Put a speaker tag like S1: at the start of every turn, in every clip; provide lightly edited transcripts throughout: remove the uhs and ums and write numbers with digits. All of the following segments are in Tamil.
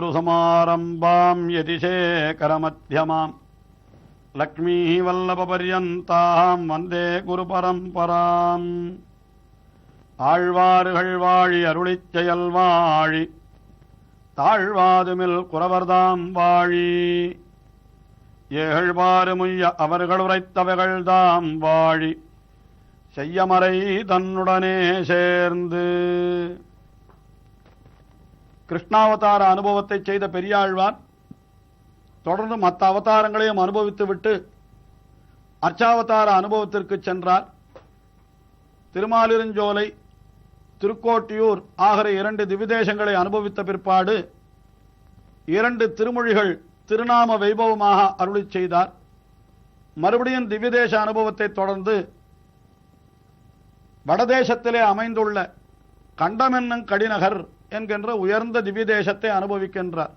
S1: अस्मद्गुरुसमारम्भां यतिशेखरमध्यमां लक्ष्मीवल्लभपर्यन्तां वन्दे गुरुपरम्पराम् ஆழ்வார்கள் வாழி அருளிச் செயல் வாழி தாழ்வாதுமில் குறவர்தாம் வாழி ஏழ்வாறுமுய்ய அவர்கள் உரைத்தவைகள்தாம் வாழி செய்யமறை தன்னுடனே சேர்ந்து. கிருஷ்ணாவதார அனுபவத்தை செய்த பெரியாழ்வார் தொடர்ந்து மற்ற அவதாரங்களையும் அனுபவித்துவிட்டு அர்ச்சாவதார அனுபவத்திற்கு சென்றார். திருமாலிருஞ்சோலை, திருக்கோட்டியூர் ஆகிற 2 திவிதேசங்களை அனுபவித்த பிற்பாடு 2 திருமொழிகள் திருநாம வைபவமாக அருளிச் செய்தார். மறுபடியும் திவ்யதேச அனுபவத்தை தொடர்ந்து வடதேசத்திலே அமைந்துள்ள கண்டமென்னும் கடிநகர் என்கின்ற உயர்ந்த திவ்யதேசத்தை அனுபவிக்கின்றார்.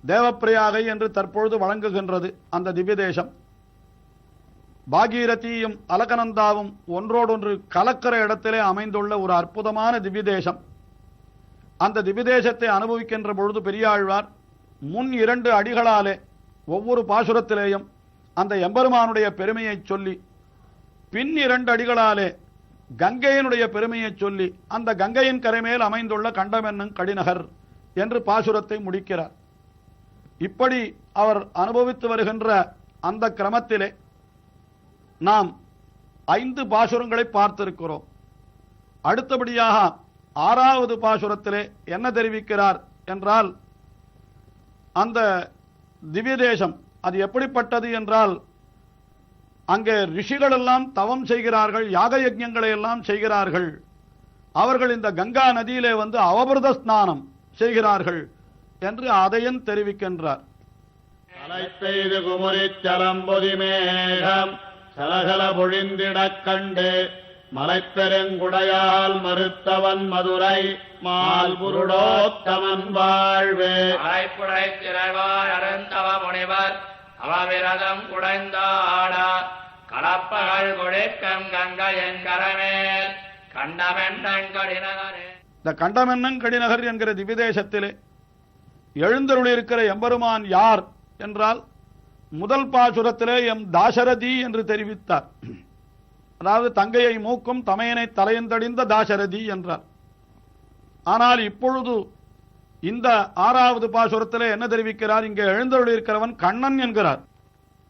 S1: தேவப்பிரயாகை என்று தற்பொழுது வழங்குகின்றது அந்த திவ்யதேசம். பாகீரதியும் அலகநந்தாவும் ஒன்றோடொன்று கலக்கிற இடத்திலே அமைந்துள்ள ஒரு அற்புதமான திவ்யதேசம். அந்த திவ்யதேசத்தை அனுபவிக்கின்ற பொழுது பெரியாழ்வார் முன் 2 அடிகளாலே ஒவ்வொரு பாசுரத்திலேயும் அந்த எம்பெருமானுடைய பெருமையை சொல்லி, பின் 2 அடிகளாலே கங்கையினுடைய பெருமையை சொல்லி அந்த கங்கையின் கரைமேல் அமைந்துள்ள கண்டமென்னும் கடிநகர் என்று பாசுரத்தை முடிக்கிறார். இப்படி அவர் அனுபவித்து வருகின்ற அந்த கிரமத்திலே நாம் 5 பாசுரங்களை பார்த்திருக்கிறோம். அடுத்தபடியாக 6வது பாசுரத்திலே என்ன தெரிவிக்கிறார் என்றால், அந்த திவ்யதேசம் அது எப்படிப்பட்டது என்றால், அங்கே ரிஷிகள் எல்லாம் தவம் செய்கிறார்கள், யாக யஜ்ஞங்களை எல்லாம் செய்கிறார்கள். அவர்கள் இந்த கங்கா நதியிலே வந்து அவபிரத ஸ்நானம் செய்கிறார்கள் என்று அதையும் தெரிவிக்கின்றார்.
S2: தலைப்பெய்து குமுறிச்சலம்பொதி மேகம் சலசல பொழிந்திடக் கண்டு மலைப்பெருங்குடையால் மறுத்தவன் மதுரை மால் புருடோத்தமன் வாழ்வே.
S3: அரைப்புடை திரைவாய் அருந்தவ முனிவர் அவவிரதம் குடைந்தாட கலப்பகள் கொழிக்கும் கங்கையின் கரமேல் கண்டமென்னங்கடிநகரே.
S1: இந்த கண்டமென்னங்கடிநகர் என்கிற திவ்யதேசத்திலே எழுந்தருளிருக்கிற எம்பெருமான் யார் என்றால், முதல் பாசுரத்திலே எம் தாசரதி என்று தெரிவித்தார். அதாவது தங்கையை மூக்கும் தமையனை தலையந்தடிந்த தாசரதி என்றார். ஆனால் இப்பொழுது இந்த 6வது பாசுரத்திலே என்ன தெரிவிக்கிறார்? இங்கே எழுந்தருளிருக்கிறவன் கண்ணன் என்கிறார்.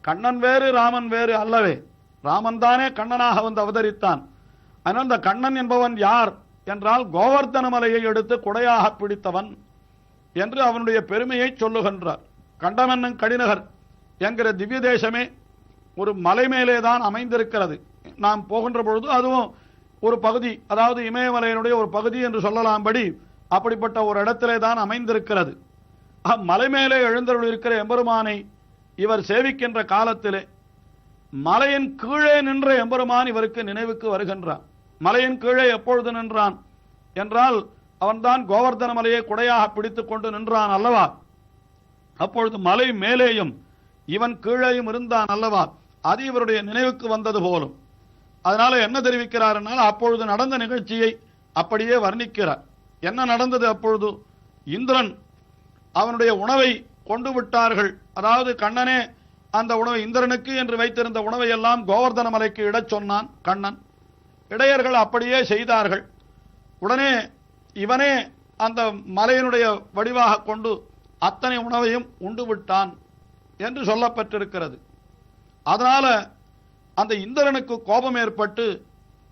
S1: கண்ணன் வேறு ராமன் வேறு அல்லவே. ராமன் தானே கண்ணனாக வந்து அவதரித்தான். ஆனால் அந்த கண்ணன் என்பவன் யார் என்றால், கோவர்த்தன மலையை எடுத்து குடையாக பிடித்தவன் என்று அவனுடைய பெருமையை சொல்லுகின்றார். கண்டமென்னும் கடிநகர் என்கிற திவ்யதேசமே ஒரு மலை மேலேதான் அமைந்திருக்கிறது. நாம் போகின்ற பொழுது அதுவும் ஒரு பகுதி, அதாவது இமயமலையினுடைய ஒரு பகுதி என்று சொல்லலாம்படி அப்படிப்பட்ட ஒரு இடத்திலே தான் அமைந்திருக்கிறது. மலை மேலே எழுந்தருளிருக்கிற எம்பெருமானை இவர் சேவிக்கின்ற காலத்திலே மலையின் கீழே நின்ற எம்பெருமான் இவருக்கு நினைவுக்கு வருகின்றான். மலையின் கீழே எப்பொழுது நின்றான் என்றால், அவன்தான் கோவர்த்தன மலையை குடையாக பிடித்துக் கொண்டு நின்றான் அல்லவா. அப்பொழுது மலை மேலேயும் இவன் கீழேயும் இருந்தான் அல்லவா. அது இவருடைய நினைவுக்கு வந்தது போலும். அதனால என்ன தெரிவிக்கிறார் என்றால், அப்பொழுது நடந்த நிகழ்ச்சியை அப்படியே வர்ணிக்கிறார். என்ன நடந்தது? அப்பொழுது இந்திரன் அவனுடைய உணவை கொண்டு விட்டார்கள். அதாவது கண்ணனே அந்த உணவை இந்திரனுக்கு என்று வைத்திருந்த உணவை எல்லாம் கோவர்த்தன மலைக்கு இடச் சொன்னான் கண்ணன். இடையர்கள் அப்படியே செய்தார்கள். உடனே இவனே அந்த மலையினுடைய வடிவாக கொண்டு அத்தனை உணவையும் உண்டு விட்டான் என்று சொல்லப்பட்டிருக்கிறது. அதனால அந்த இந்திரனுக்கு கோபம் ஏற்பட்டு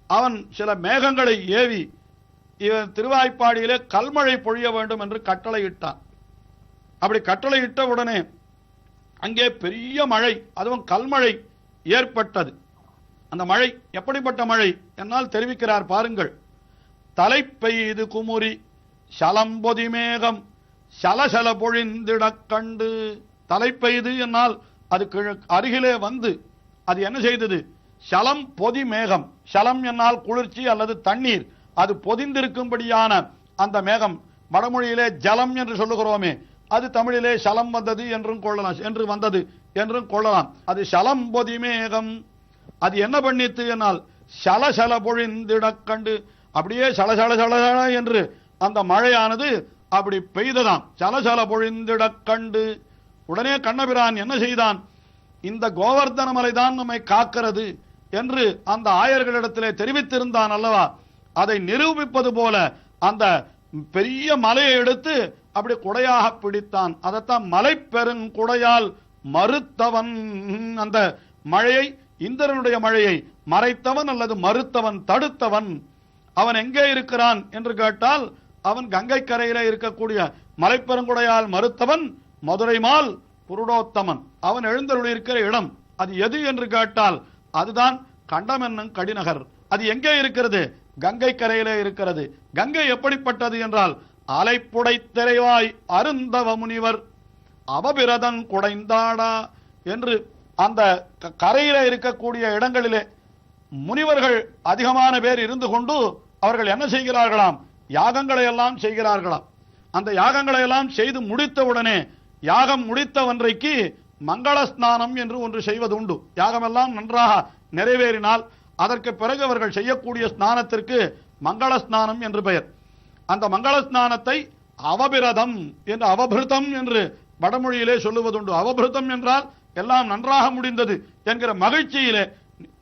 S1: அவன் சில மேகங்களை ஏவி இவன் திருவாய்ப்பாடியிலே கல்மழை பொழிய வேண்டும் என்று கட்டளையிட்டான். அப்படி கட்டளையிட்ட உடனே அங்கே பெரிய மழை, அதுவும் கல்மழை ஏற்பட்டது. அந்த மழை எப்படிப்பட்ட மழை என்னால் தெரிவிக்கிறார் பாருங்கள். தலை பெய்து குமுறி சலம்பொதி மேகம் சலசல பொழிந்திடக் கண்டு. தலை பெய்து என்னால் அது அருகிலே வந்து அது என்ன செய்தது? சலம் பொதி மேகம். சலம் என்னால் குளிர்ச்சி அல்லது தண்ணீர், அது பொதிந்திருக்கும்படியான அந்த மேகம். வடமொழியிலே ஜலம் என்று சொல்லுகிறோமே, அது தமிழிலே சலம் வந்தது என்றும் கொள்ளலாம், என்று வந்தது என்றும் கொள்ளலாம். அது சலம் பொதி மேகம். அது என்ன பண்ணித்து என்னால் சலசல பொழிந்திடக் கண்டு. அப்படியே சலசல சலசல என்று அந்த மழையானது அப்படி பெய்ததாம். சலசல பொழிந்திடக் கண்டு உடனே கண்ணபிரான் என்ன செய்தான், இந்த கோவர்தன மலைதான் நம்மை காக்கிறது என்று அந்த ஆயர்களிடத்திலே தெரிவித்திருந்தான் அல்லவா, அதை நிரூபிப்பது போல அந்த பெரிய மலையை எடுத்து அப்படி குடையாக பிடித்தான். அதைத்தான் மலை பெருங்குடையால் மறுத்தவன். அந்த மழையை, இந்திரனுடைய மழையை மறைத்தவன் அல்லது மறுத்தவன், தடுத்தவன். அவன் எங்கே இருக்கிறான் என்று கேட்டால் அவன் கங்கை கரையிலே இருக்கக்கூடிய மலைப்பெருங்குடையால் மறுத்தவன் மதுரை மால் புருடோத்தமன். அவன் எழுந்தருளியிருக்கிற இடம் அது எது என்று கேட்டால் அதுதான் கண்டம் என்னும் கடிநகர். அது எங்கே இருக்கிறது? கங்கை கரையிலே இருக்கிறது. கங்கை எப்படிப்பட்டது என்றால் அலைப்புடை திரைவாய் அருந்தவ முனிவர் அவபிரதன் குடைந்தாடா என்று அந்த கரையிலே இருக்கக்கூடிய இடங்களிலே முனிவர்கள் அதிகமான பேர் இருந்து கொண்டு அவர்கள் என்ன செய்கிறார்களாம், யாகங்களை எல்லாம் செய்கிறார்களாம். அந்த யாகங்களை எல்லாம் செய்து முடித்தவுடனே யாகம் முடித்தவன்றைக்கு மங்கள ஸ்நானம் என்று ஒன்று செய்வது உண்டு. யாகமெல்லாம் நன்றாக நிறைவேறினால் அதற்கு பிறகு அவர்கள் செய்யக்கூடிய ஸ்நானத்திற்கு மங்கள ஸ்நானம் என்று பெயர். அந்த மங்கள ஸ்நானத்தை அவபிரதம் என்று, அவபிருத்தம் என்று வடமொழியிலே சொல்லுவதுண்டு. அவபிருத்தம் என்றால் எல்லாம் நன்றாக முடிந்தது என்கிற மகிழ்ச்சியிலே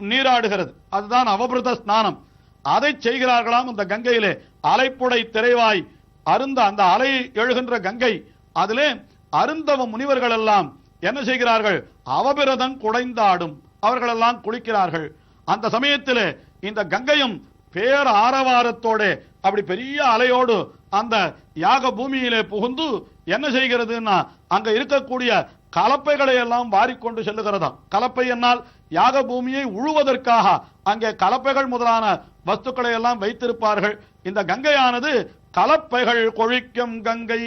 S1: நீராடுகிறது, அதுதான் அவபிருத ஸ்நானம். அதை செய்கிறார்களாம் அந்த கங்கையிலே. அலைப்புடை திரைவாய் அருந்த, அந்த அலை எழுகின்ற கங்கை, அதிலே அருந்தவ முனிவர்கள் எல்லாம் என்ன செய்கிறார்கள், அவபிரதம் குடைந்தாடும், அவர்களெல்லாம் குளிக்கிறார்கள். அந்த சமயத்திலே இந்த கங்கையும் பேர் ஆரவாரத்தோட அப்படி பெரிய அலையோடு அந்த யாக பூமியிலே புகுந்து என்ன செய்கிறதுன்னா அங்க இருக்கக்கூடிய கலப்பைகளை எல்லாம் வாரிக்கொண்டு செல்லுகிறதாம். கலப்பை என்னால் யாக பூமியை உழுவதற்காக அங்கே கலப்பைகள் முதலான வஸ்துக்களை எல்லாம் வைத்திருப்பார்கள். இந்த கங்கையானது கலப்பைகள் கொழிக்கும் கங்கை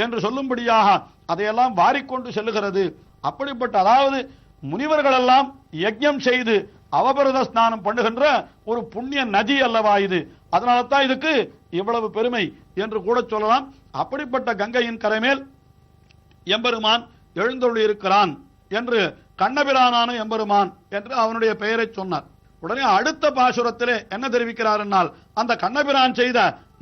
S1: என்று சொல்லும்படியாக அதையெல்லாம் வாரிக்கொண்டு செல்லுகிறது. அப்படிப்பட்ட, அதாவது முனிவர்கள் எல்லாம் யஜ்ஞம் செய்து அவபிரத ஸ்நானம் பண்ணுகின்ற ஒரு புண்ணிய நதி அல்லவா இது. அதனால தான் இதுக்கு இவ்வளவு பெருமை என்று கூட சொல்லலாம். அப்படிப்பட்ட கங்கையின் கரைமேல் எம்பெருமான் எழுந்தருளி இருக்கிறான் என்று, கண்ணபிரானான எம்பெருமான் என்று அவனுடைய பெயரை சொன்னார். உடனே அடுத்த பாசுரத்திலே என்ன தெரிவிக்கிறார் என்னால், அந்த கண்ணபிரான் செய்த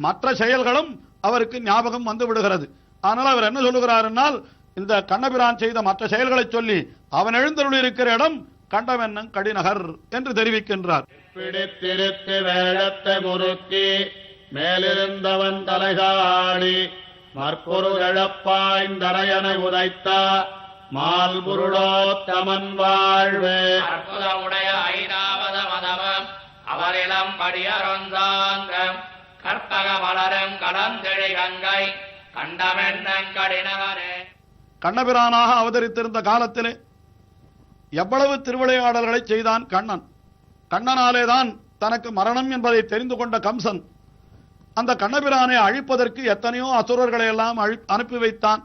S1: மற்ற செயல்களும் அவருக்கு ஞாபகம் வந்து விடுகிறது. ஆனால் அவர் என்ன சொல்லுகிறார் என்னால், இந்த கண்ணபிரான் செய்த மற்ற செயல்களை சொல்லி அவன் எழுந்தருளி இருக்கிற இடம் கண்டம் என்னும் கடிநகர் என்று தெரிவிக்கின்றார்.
S2: பிடித்திருத்து வேழத்தை முறுக்கி மேலிருந்தவன் தலைகாடி மற்பொரு எழப்பாய்ந்தரையனை உதைத்த மால்புருடோத்தமன் வாழ்வே.
S3: அற்புதமுடைய ஐராவத மதவம் அவரிளம் படியரொந்தாங்கம் கற்பக மலரும் கலந்தெழி கங்கை கண்டமென்னங் கடிநகரே.
S1: கண்ணபிரானாக அவதரித்திருந்த காலத்திலே எவ்வளவு திருவிளையாடல்களை செய்தான் கண்ணன். கண்ணனாலேதான் தனக்கு மரணம் என்பதை தெரிந்து கொண்ட கம்சன் அந்த கண்ணபிரானை அழிப்பதற்கு எத்தனையோ அசுரர்களை எல்லாம் அனுப்பி வைத்தான்.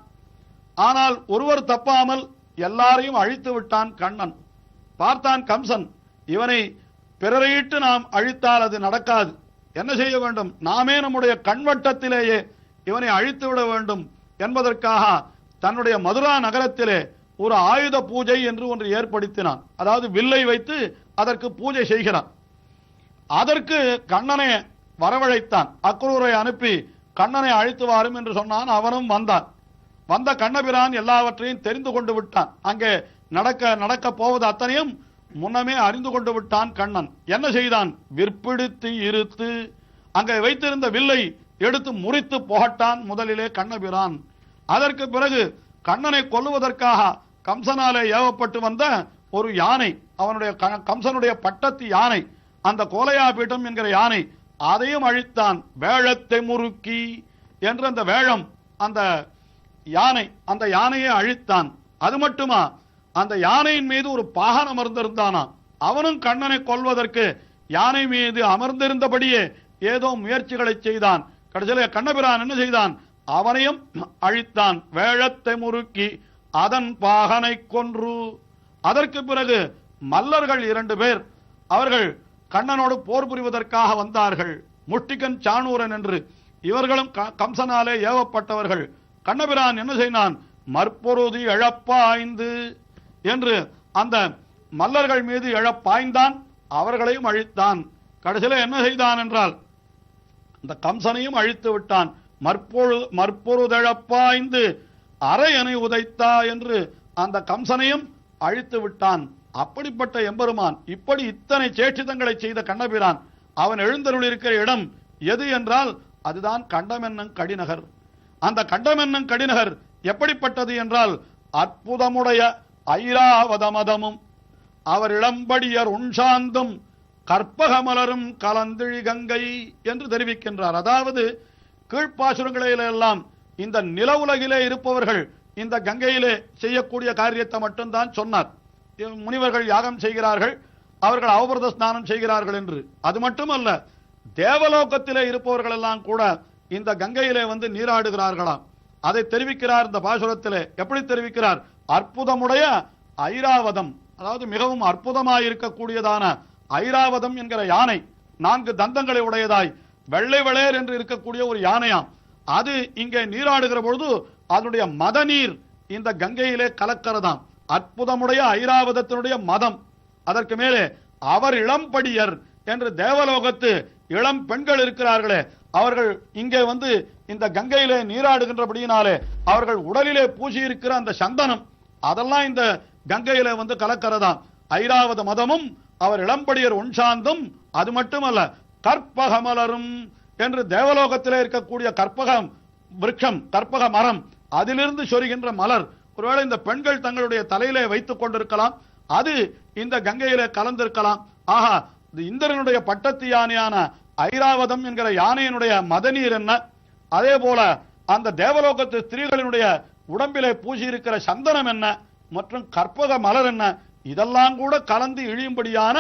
S1: ஆனால் ஒருவர் தப்பாமல் எல்லாரையும் அழித்து விட்டான் கண்ணன். பார்த்தான் கம்சன், இவனை பிறரையிட்டு நாம் அழித்தால் அது நடக்காது, என்ன செய்ய வேண்டும், நாமே நம்முடைய கண்வட்டத்திலேயே இவனை அழித்து விட வேண்டும் என்பதற்காக தன்னுடைய மதுரா நகரத்திலே ஒரு ஆயுத பூஜை என்று ஒன்று ஏற்படுத்தினான். அதாவது வில்லை வைத்து அதற்கு பூஜை செய்கிறான். அதற்கு கண்ணனை வரவழைத்தான். அக்ரூரை அனுப்பி கண்ணனை அழைத்து வாரும் என்று சொன்னான். அவனும் வந்தான். வந்த கண்ணபிரான் எல்லாவற்றையும் தெரிந்து கொண்டு விட்டான். அங்கே நடக்க போவது அத்தனையும் முன்னமே அறிந்து கொண்டு விட்டான் கண்ணன். என்ன செய்தான், விற்பிடித்து இருத்து அங்கே வைத்திருந்த வில்லை எடுத்து முறித்து புகட்டான் முதலிலே கண்ணபிரான். அதற்கு பிறகு கண்ணனை கொல்லுவதற்காக கம்சனாலே ஏவப்பட்டு வந்த ஒரு யானை, அவனுடைய கம்சனுடைய பட்டத்து யானை, அந்த கோலையா பீட்டம் என்கிற யானை, அதையும் அழித்தான். வேழத்தை முறுக்கி என்று அந்த வேழம், அந்த யானை, அந்த யானையை அழித்தான். அது மட்டுமா, அந்த யானையின் மீது ஒரு பாகன் அமர்ந்திருந்தானா, அவனும் கண்ணனை கொல்வதற்கு யானை மீது அமர்ந்திருந்தபடியே ஏதோ முயற்சிகளை செய்தான். கடைசியிலே கண்ணபிரான் என்ன செய்தான், அவனையும் அழித்தான். வேழத்தை முறுக்கி அதன் பாகனை கொன்று. அதற்கு பிறகு மல்லர்கள் 2 பேர் அவர்கள் கண்ணனோடு போர் புரிவதற்காக வந்தார்கள். முஷ்டிகன் சாணூரன் என்று. இவர்களும் கம்சனாலே ஏவப்பட்டவர்கள். கண்ணபிரான் என்ன செய்தான், மற்பொருதி எழப்பாய்ந்து என்று அந்த மல்லர்கள் மீது எழப்பாய்ந்தான். அவர்களையும் அழித்தான். கடைசியில என்ன செய்தான் என்றால், அந்த கம்சனையும் அழித்து விட்டான். மற்பொருதழப்பாய்ந்து அரையனை உதைத்தா என்று அந்த கம்சனையும் அழித்து விட்டான். அப்படிப்பட்ட எம்பெருமான் இப்படி இத்தனை சேட்சிதங்களை செய்த கண்ணபிரான் அவன் எழுந்தருள் இருக்கிற இடம் எது என்றால் அதுதான் கண்டமென்னங் கடிநகர். அந்த கண்டமென்னங் கடிநகர் எப்படிப்பட்டது என்றால் அற்புதமுடைய ஐராவதமதமும் அவர் இளம்படியர் உண்சாந்தும் கற்பகமலரும் கலந்திழி கங்கை என்று தெரிவிக்கின்றார். அதாவது கீழ்ப்பாசுரங்களிலெல்லாம் இந்த நில உலகிலே இருப்பவர்கள் இந்த கங்கையிலே செய்யக்கூடிய காரியத்தை மட்டும்தான் சொன்னார். முனிவர்கள் யாகம் செய்கிறார்கள், அவர்கள் அவபிரத ஸ்நானம் செய்கிறார்கள் என்று. அது மட்டுமல்ல, தேவலோகத்திலே இருப்பவர்கள் எல்லாம் கூட இந்த கங்கையிலே வந்து நீராடுகிறார்களாம். அதை தெரிவிக்கிறார் இந்த பாசுரத்திலே. எப்படி தெரிவிக்கிறார்? அற்புதமுடைய ஐராவதம், அதாவது மிகவும் அற்புதமாயிருக்கக்கூடியதான ஐராவதம் என்கிற யானை, 4 தந்தங்களை உடையதாய் வெள்ளை வெளேர் என்று இருக்கக்கூடிய ஒரு யானையாம். அது இங்கே நீராடுகிற பொழுது அதனுடைய மத நீர் இந்த கங்கையிலே கலக்கிறதாம். அற்புதமுடைய ஐராவதத்தினுடைய மதம். அதற்கு மேலே அவர் இளம்படியர் என்று தேவலோகத்து இளம் பெண்கள் இருக்கிறார்களே, அவர்கள் இங்கே வந்து இந்த கங்கையிலே நீராடுகின்றபடியினாலே அவர்கள் உடலிலே பூசி இருக்கிற அந்த சந்தனம் அதெல்லாம் இந்த கங்கையிலே வந்து கலக்கிறதாம். ஐராவத மதமும் அவர் இளம்படியர் உண்சாந்தும். அது மட்டுமல்ல, கற்பகமலரும் என்று தேவலோகத்திலே இருக்கக்கூடிய கற்பகம் விருட்சம், கற்பக மரம், அதிலிருந்து சொரிகின்ற மலர் ஒருவேளை இந்த பெண்கள் தங்களுடைய தலையிலே வைத்துக் கொண்டிருக்கலாம், அது இந்த கங்கையிலே கலந்திருக்கலாம். ஆஹா, இந்திரனுடைய பட்டத்து யானையான ஐராவதம் என்கிற யானையினுடைய மதநீர் என்ன, அதே போல அந்த தேவலோகத்து ஸ்திரீகளினுடைய உடம்பிலே பூசி இருக்கிற சந்தனம் என்ன மற்றும் கற்பக மலர் என்ன, இதெல்லாம் கூட கலந்து இழியும்படியான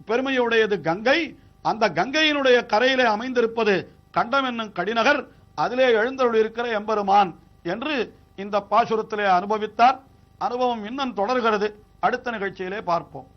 S1: பெருமையுடையது கங்கை. அந்த கங்கையினுடைய கரையிலே அமைந்திருப்பது கண்டம் என்னும் கடிநகர், அதிலே எழுந்தருள் இருக்கிற எம்பெருமான் என்று இந்த பாசுரத்திலே அனுபவித்தார். அனுபவம் இன்னும் தொடர்கிறது. அடுத்த நிகழ்ச்சியிலே பார்ப்போம்.